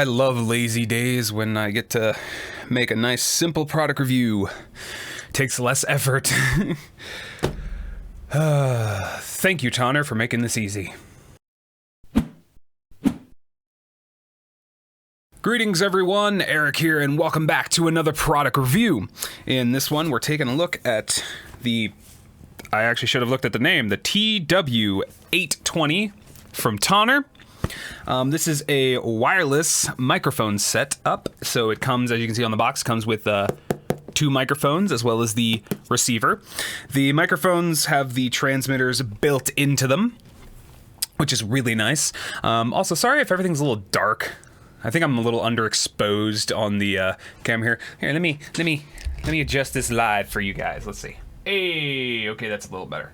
I love lazy days when I get to make a nice simple product review. Takes less effort. Thank you, Tonor, for making this easy. Greetings everyone, Eric here, and welcome back to another product review. In this one, we're taking a look at I actually should have looked at the name, the TW820 from Tonor. This is a wireless microphone setup. So it comes, as you can see on the box, comes with two microphones as well as the receiver. The microphones have the transmitters built into them, which is really nice. Also, sorry if everything's a little dark. I think I'm a little underexposed on the camera here. Here, let me adjust this live for you guys. Let's see. Hey, okay, that's a little better.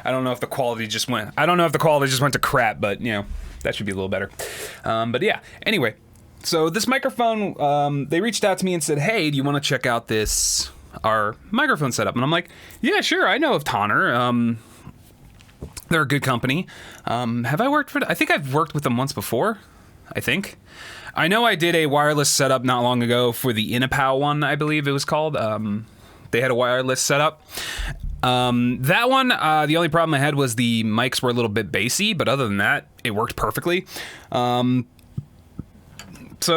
I don't know if the quality just went to crap, but you know, that should be a little better. But yeah, anyway, so this microphone, they reached out to me and said, hey, do you want to check out our microphone setup? And I'm like, yeah, sure, I know of Tonor. They're a good company. Have I worked I think I've worked with them once before, I think. I know I did a wireless setup not long ago for the Inapow one, I believe it was called. They had a wireless setup. That one, the only problem I had was the mics were a little bit bassy, but other than that, it worked perfectly. So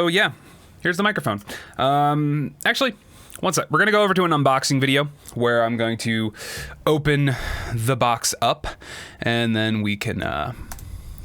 yeah, here's the microphone. Actually, one sec. We're gonna go over to an unboxing video where I'm going to open the box up, and then we can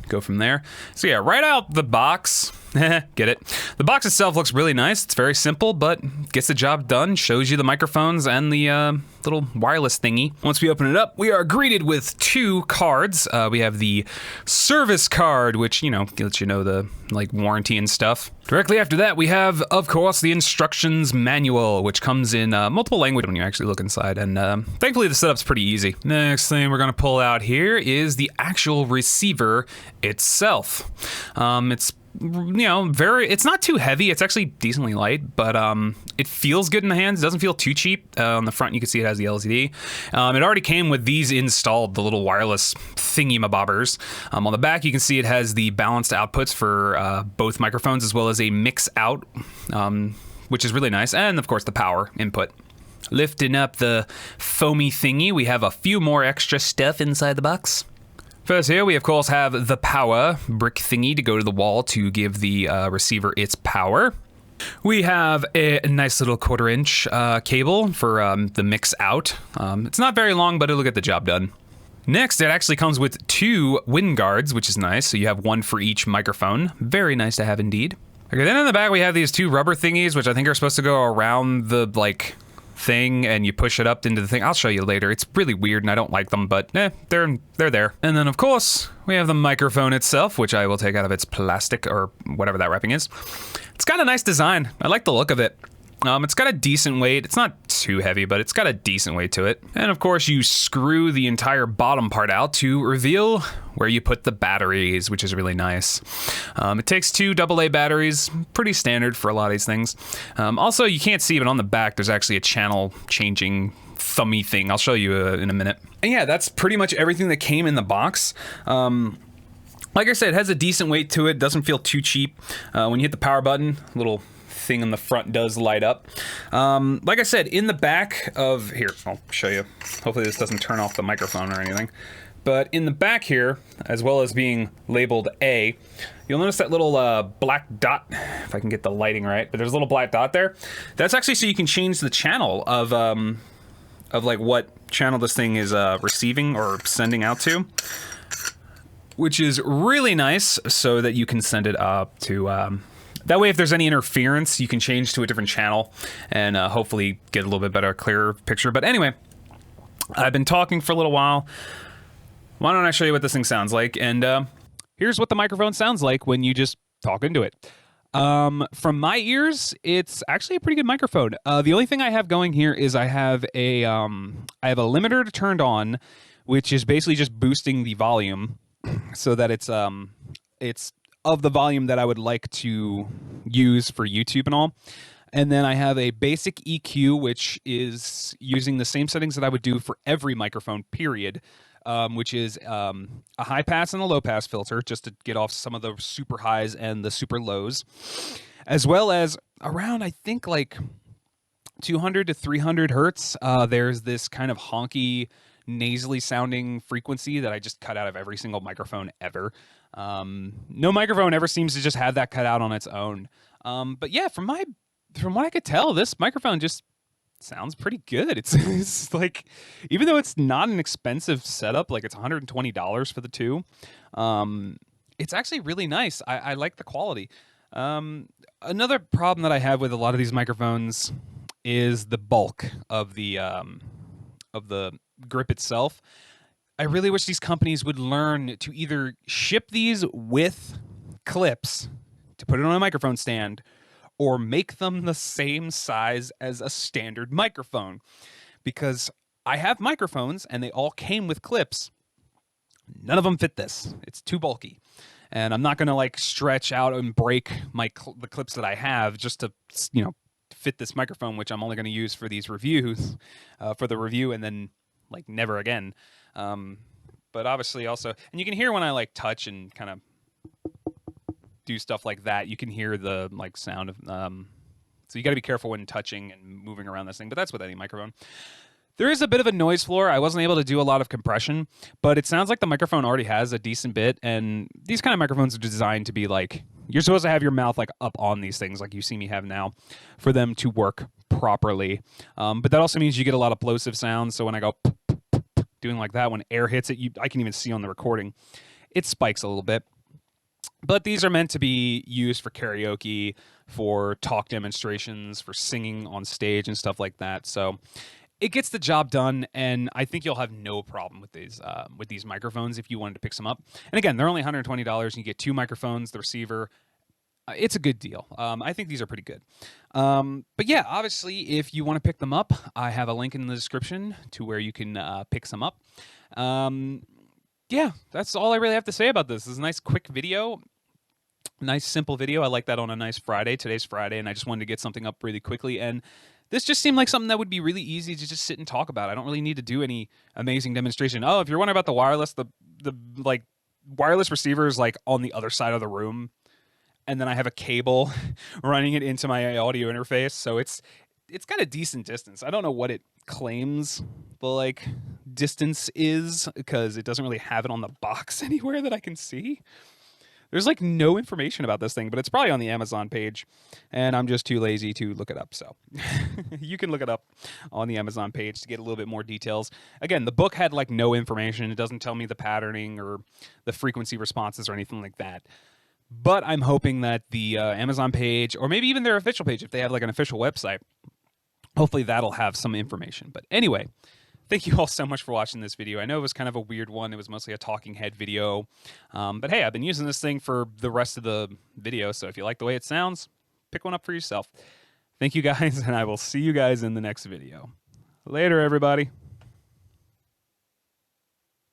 go from there. So yeah, right out the box, get it? The box itself looks really nice. It's very simple, but gets the job done. Shows you the microphones and the little wireless thingy. Once we open it up, we are greeted with two cards. We have the service card, which, you know, lets you know the warranty and stuff. Directly after that, we have, of course, the instructions manual, which comes in multiple languages when you actually look inside. And thankfully, the setup's pretty easy. Next thing we're gonna pull out here is the actual receiver itself. It's, you know, it's not too heavy. It's actually decently light, but it feels good in the hands. It doesn't feel too cheap. On the front, you can see it has the LCD. It already came with these installed, the little wireless thingy-mabobbers. On the back, you can see it has the balanced outputs for both microphones, as well as a mix out, which is really nice. And of course, the power input. Lifting up the foamy thingy, we have a few more extra stuff inside the box. First here, we of course have the power brick thingy to go to the wall to give the receiver its power. We have a nice little 1/4-inch cable for the mix out. It's not very long, but it'll get the job done. Next, it actually comes with two wind guards, which is nice. So you have one for each microphone. Very nice to have indeed. Okay, then in the back we have these two rubber thingies, which I think are supposed to go around the thing, and you push it up into the thing. I'll show you later. It's really weird and I don't like them, but they're there. And then of course we have the microphone itself, which I will take out of its plastic or whatever that wrapping is. It's got a nice design. I like the look of it. It's got a decent weight. It's not too heavy, but it's got a decent weight to it. And of course you screw the entire bottom part out to reveal where you put the batteries, which is really nice. It takes two AA batteries, pretty standard for a lot of these things. Also, you can't see, but on the back, there's actually a channel changing thummy thing. I'll show you in a minute. And yeah, that's pretty much everything that came in the box. Like I said, it has a decent weight to it. Doesn't feel too cheap. When you hit the power button, little thing on the front does light up. Like I said, in the back of here, I'll show you. Hopefully this doesn't turn off the microphone or anything. But in the back here, as well as being labeled A, you'll notice that little black dot, if I can get the lighting right, but there's a little black dot there. That's actually so you can change the channel of like what channel this thing is receiving or sending out to, which is really nice, so that you can send it up to that way, if there's any interference, you can change to a different channel and hopefully get a little bit better, clearer picture. But anyway, I've been talking for a little while. Why don't I show you what this thing sounds like? And here's what the microphone sounds like when you just talk into it. From my ears, it's actually a pretty good microphone. The only thing I have going here is I have a limiter turned on, which is basically just boosting the volume so that it's of the volume that I would like to use for YouTube and all. And then I have a basic EQ, which is using the same settings that I would do for every microphone, period. which is a high pass and a low pass filter, just to get off some of the super highs and the super lows, as well as around, I think, like 200 to 300 hertz. There's this kind of honky, nasally sounding frequency that I just cut out of every single microphone ever. No microphone ever seems to just have that cut out on its own. But yeah, from what I could tell, this microphone just sounds pretty good. It's like, even though it's not an expensive setup, like it's $120 for the two, it's actually really nice. I like the quality. Another problem that I have with a lot of these microphones is the bulk of the grip itself. I really wish these companies would learn to either ship these with clips to put it on a microphone stand, or make them the same size as a standard microphone. Because I have microphones and they all came with clips. None of them fit this. It's too bulky. And I'm not going to like stretch out and break the clips that I have just to, fit this microphone, which I'm only going to use for these reviews, for the review, and then like never again. But obviously also, and you can hear when I like touch and kind of do stuff like that, you can hear the like sound of, so you got to be careful when touching and moving around this thing, but that's with any microphone. There is a bit of a noise floor. I wasn't able to do a lot of compression, but it sounds like the microphone already has a decent bit, and these kind of microphones are designed to be like, you're supposed to have your mouth like up on these things like you see me have now for them to work properly. But that also means you get a lot of plosive sounds, so when I go doing like that, when air hits it, I can even see on the recording, it spikes a little bit. But these are meant to be used for karaoke, for talk demonstrations, for singing on stage and stuff like that. So it gets the job done, and I think you'll have no problem with these microphones if you wanted to pick some up. And again, they're only $120, and you get two microphones, the receiver. It's a good deal. I think these are pretty good. But yeah, obviously, if you want to pick them up, I have a link in the description to where you can pick some up. Yeah, that's all I really have to say about this. This is a nice, quick video. Nice, simple video. I like that on a nice Friday. Today's Friday, and I just wanted to get something up really quickly. And this just seemed like something that would be really easy to just sit and talk about. I don't really need to do any amazing demonstration. Oh, if you're wondering about the wireless, the like wireless receiver is like on the other side of the room, and then I have a cable running it into my audio interface, so it's got a decent distance. I don't know what it claims the like distance is, because it doesn't really have it on the box anywhere that I can see. There's like no information about this thing, but it's probably on the Amazon page, and I'm just too lazy to look it up. So you can look it up on the Amazon page to get a little bit more details. Again, the book had like no information. It doesn't tell me the patterning or the frequency responses or anything like that. But I'm hoping that the Amazon page, or maybe even their official page, if they have like an official website, hopefully that'll have some information. But anyway, thank you all so much for watching this video. I know it was kind of a weird one. It was mostly a talking head video. But hey, I've been using this thing for the rest of the video, so if you like the way it sounds, pick one up for yourself. Thank you guys, and I will see you guys in the next video. Later, everybody.